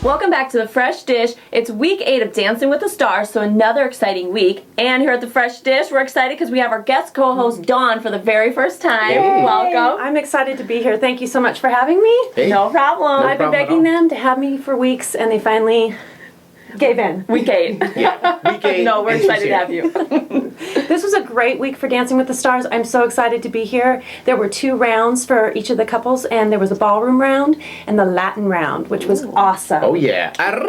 Welcome back to The Fresh Dish. It's week 8 of Dancing with the Stars, so another exciting week. And here at The Fresh Dish, we're excited because we have our guest co-host, Dawn, for the very first time. Yay. Welcome. I'm excited to be here. Thank you so much for having me. Hey. No problem. I've been begging them to have me for weeks, and they finally gave in. Week 8. Yeah, week 8. No, we're excited to have you. This was a great week for Dancing with the Stars. I'm so excited to be here. There were 2 rounds for each of the couples, and there was a ballroom round and the Latin round, which was awesome. Oh, yeah. Arriba!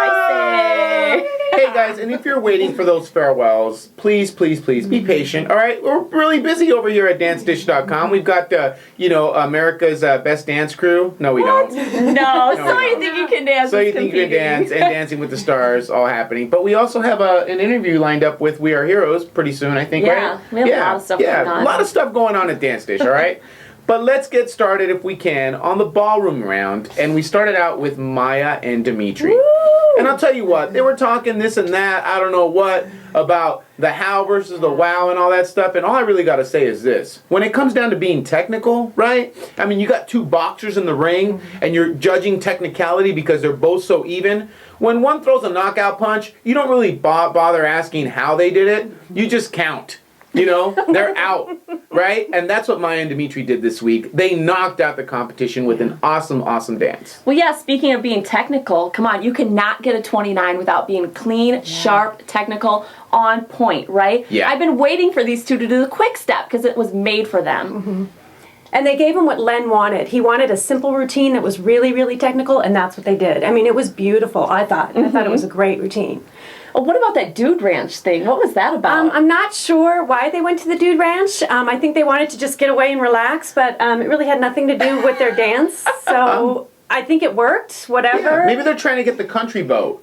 I say. Hey, guys, and if you're waiting for those farewells, please be patient, all right? We're really busy over here at DanceDish.com. We've got, America's Best Dance Crew. No, we don't. No, so you think you can dance. So you think you can dance and Dancing with the Stars all happening. But we also have an interview lined up with We Are Heroes pretty soon, I think, right? We have a lot of stuff going on. A lot of stuff going on at Dance Dish, all right? But let's get started, if we can, on the ballroom round. And we started out with Maya and Dmitry. Woo! And I'll tell you what, they were talking this and that, I don't know what, about the how versus the wow and all that stuff. And all I really got to say is this. When it comes down to being technical, right? I mean, you got 2 boxers in the ring, and you're judging technicality because they're both so even. When one throws a knockout punch, you don't really bother asking how they did it. You just count. You know, they're out, right? And that's what Maya and Dmitry did this week. They knocked out the competition with an awesome dance. Well, yeah, speaking of being technical, come on, you cannot get a 29 without being clean, sharp, technical, on point, right? Yeah. I've been waiting for these 2 to do the quick step because it was made for them. Mm-hmm. And they gave him what Len wanted. He wanted a simple routine that was really, really technical, and that's what they did. I mean, it was beautiful, I thought. I thought it was a great routine. Oh, what about that Dude Ranch thing? What was that about? I'm not sure why they went to the Dude Ranch. I think they wanted to just get away and relax, but it really had nothing to do with their dance. So I think it worked, whatever. Yeah, maybe they're trying to get the country vote.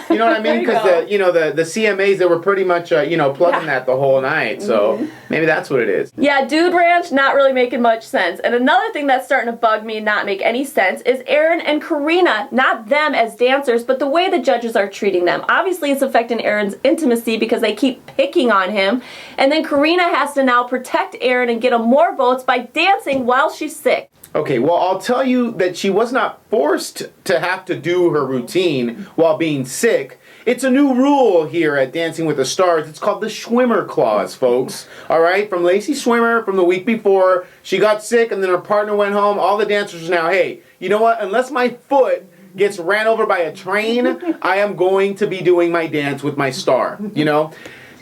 You know what I mean? Because the CMAs, they were pretty much plugging that the whole night. So maybe that's what it is. Yeah, Dude Ranch not really making much sense. And another thing that's starting to bug me and not make any sense is Aaron and Karina. Not them as dancers, but the way the judges are treating them. Obviously, it's affecting Aaron's intimacy because they keep picking on him. And then Karina has to now protect Aaron and get him more votes by dancing while she's sick. Okay, well, I'll tell you that she was not forced to have to do her routine while being sick. It's a new rule here at Dancing with the Stars. It's called the Schwimmer Clause, folks. All right, from Lacey Schwimmer from the week before. She got sick and then her partner went home. All the dancers are now, hey, you know what? Unless my foot gets ran over by a train, I am going to be doing my dance with my star, you know?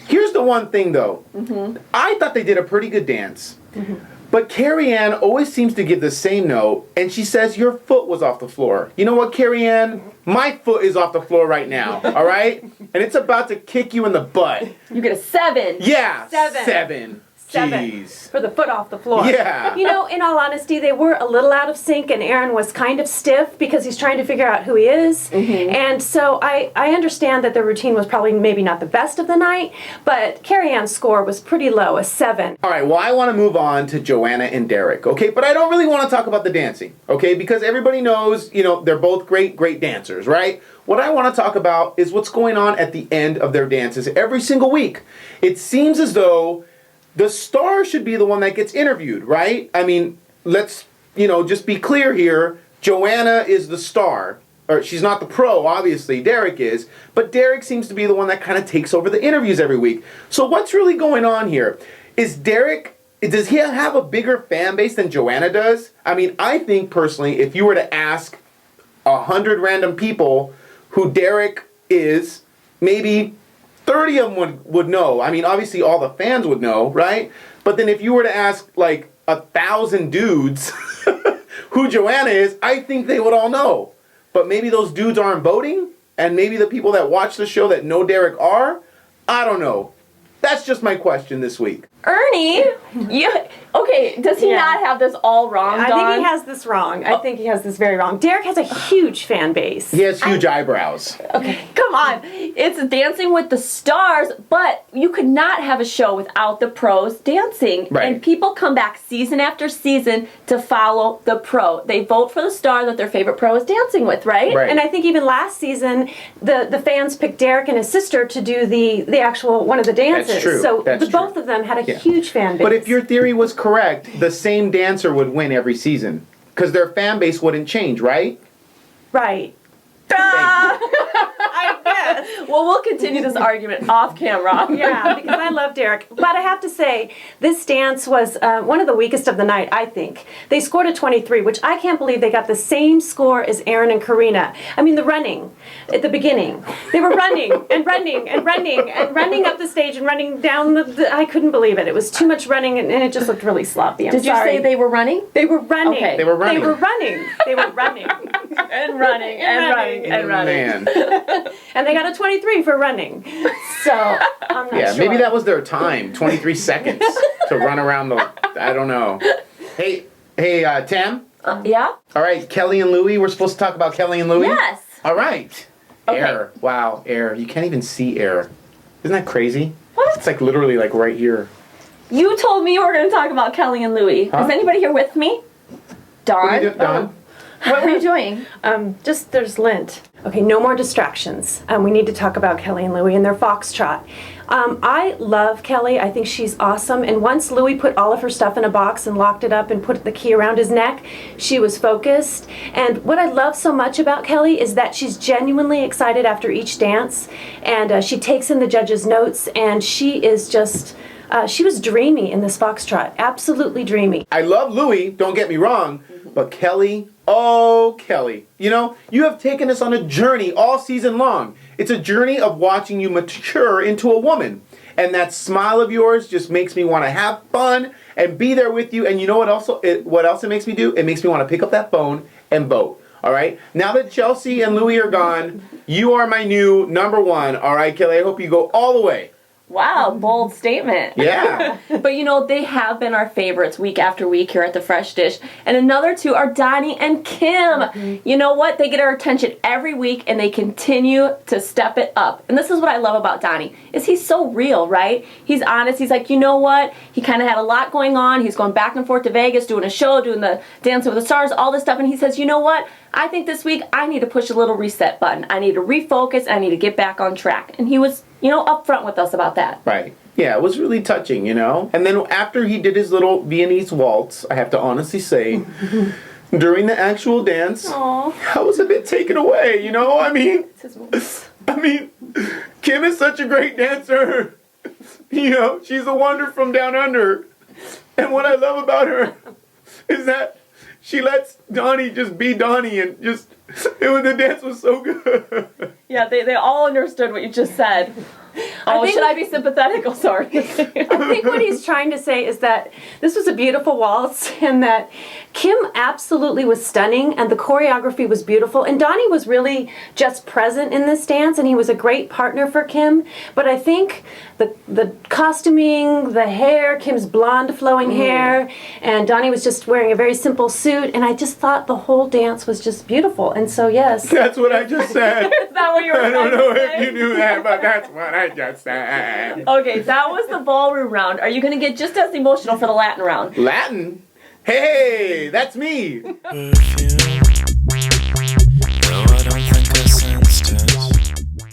Here's the one thing, though. I thought they did a pretty good dance. But Carrie Ann always seems to give the same note, and she says your foot was off the floor. You know what, Carrie Ann? My foot is off the floor right now, all right? And it's about to kick you in the butt. You get a 7. Yeah, 7. 7. Jeez. For the foot off the floor. Yeah. You know, in all honesty, they were a little out of sync, and Aaron was kind of stiff because he's trying to figure out who he is. And so I understand that their routine was probably maybe not the best of the night, but Carrie Ann's score was pretty low, a 7. All right, well, I want to move on to Joanna and Derek, okay? But I don't really want to talk about the dancing, okay? Because everybody knows, they're both great dancers, right? What I want to talk about is what's going on at the end of their dances every single week. It seems as though the star should be the one that gets interviewed, right? I mean, let's, just be clear here. Joanna is the star. Or she's not the pro, obviously. Derek is. But Derek seems to be the one that kind of takes over the interviews every week. So what's really going on here? Does he have a bigger fan base than Joanna does? I mean, I think personally, if you were to ask 100 random people who Derek is, maybe 30 of them would know. I mean, obviously all the fans would know, right? But then if you were to ask like 1,000 dudes who Joanna is, I think they would all know. But maybe those dudes aren't voting, and maybe the people that watch the show that know Derek are. I don't know. That's just my question this week. Ernie, does he not have this all wrong, Dawn? I think he has this wrong. I think he has this very wrong. Derek has a huge fan base. He has huge eyebrows. Okay, come on. It's Dancing with the Stars, but you could not have a show without the pros dancing. Right. And people come back season after season to follow the pro. They vote for the star that their favorite pro is dancing with, right? Right. And I think even last season, the fans picked Derek and his sister to do the actual one of the dances. That's true. So That's true. both of them had a huge fan base. But if your theory was correct, the same dancer would win every season. Because their fan base wouldn't change, right? Right. I guess. Well, we'll continue this argument off camera. Yeah, because I love Derek. But I have to say, this dance was one of the weakest of the night, I think. They scored a 23, which I can't believe they got the same score as Aaron and Karina. I mean, the running at the beginning. They were running and running and running and running up the stage and running down I couldn't believe it. It was too much running and it just looked really sloppy. Did you say they were running? They were running. Okay. They were running. They were running. They were running. And running and running and running. Man. And they got a 23 for running. So, I'm not Yeah, sure. maybe that was their time, 23 seconds to run around the, I don't know. Hey, Tam? Yeah? All right, Kelly and Louie. We're supposed to talk about Kelly and Louie? Yes. All right. Okay. Air. Wow, air. You can't even see air. Isn't that crazy? What? It's like literally like right here. You told me you were going to talk about Kelly and Louie. Huh? Is anybody here with me? Dawn? What are you doing, Don? What were you doing? Just there's lint. Okay, no more distractions. We need to talk about Kelly and Louie and their foxtrot. I love Kelly. I think she's awesome. And once Louie put all of her stuff in a box and locked it up and put the key around his neck, she was focused. And what I love so much about Kelly is that she's genuinely excited after each dance, and she takes in the judges' notes, and she is just. She was dreamy in this foxtrot. Absolutely dreamy. I love Louie, don't get me wrong, but Kelly, oh, Kelly. You know, you have taken us on a journey all season long. It's a journey of watching you mature into a woman. And that smile of yours just makes me want to have fun and be there with you. And you know what else it makes me do? It makes me want to pick up that phone and vote. All right? Now that Chelsea and Louie are gone, you are my new number one. All right, Kelly? I hope you go all the way. Wow, bold statement. Yeah. But you know, they have been our favorites week after week here at the Fresh Dish. And another two are Donny and Kim. Mm-hmm. You know what? They get our attention every week and they continue to step it up. And this is what I love about Donny, is he's so real, right? He's honest. He's like, you know what? He kind of had a lot going on. He's going back and forth to Vegas, doing a show, doing the Dancing with the Stars, all this stuff. And he says, you know what? I think this week I need to push a little reset button. I need to refocus. I need to get back on track. And he was, you know, upfront with us about that. Right. Yeah, it was really touching, you know? And then after he did his little Viennese waltz, I have to honestly say, during the actual dance, I was a bit taken away, you know? I mean, Kim is such a great dancer. You know, she's a wonder from down under. And what I love about her is that she lets Donny just be Donny and just, the dance was so good. Yeah, they all understood what you just said. Should I be sympathetic? Oh, sorry. I think what he's trying to say is that this was a beautiful waltz and that Kim absolutely was stunning and the choreography was beautiful and Donny was really just present in this dance and he was a great partner for Kim. But I think the costuming, the hair, Kim's blonde flowing hair, and Donny was just wearing a very simple suit, and I just thought the whole dance was just beautiful. And so, yes. That's what I just said. Is that what you were I don't trying know to if say? you knew that, but that's what I just said. Okay, that was the ballroom round. Are you going to get just as emotional for the Latin round? Latin? Hey, that's me.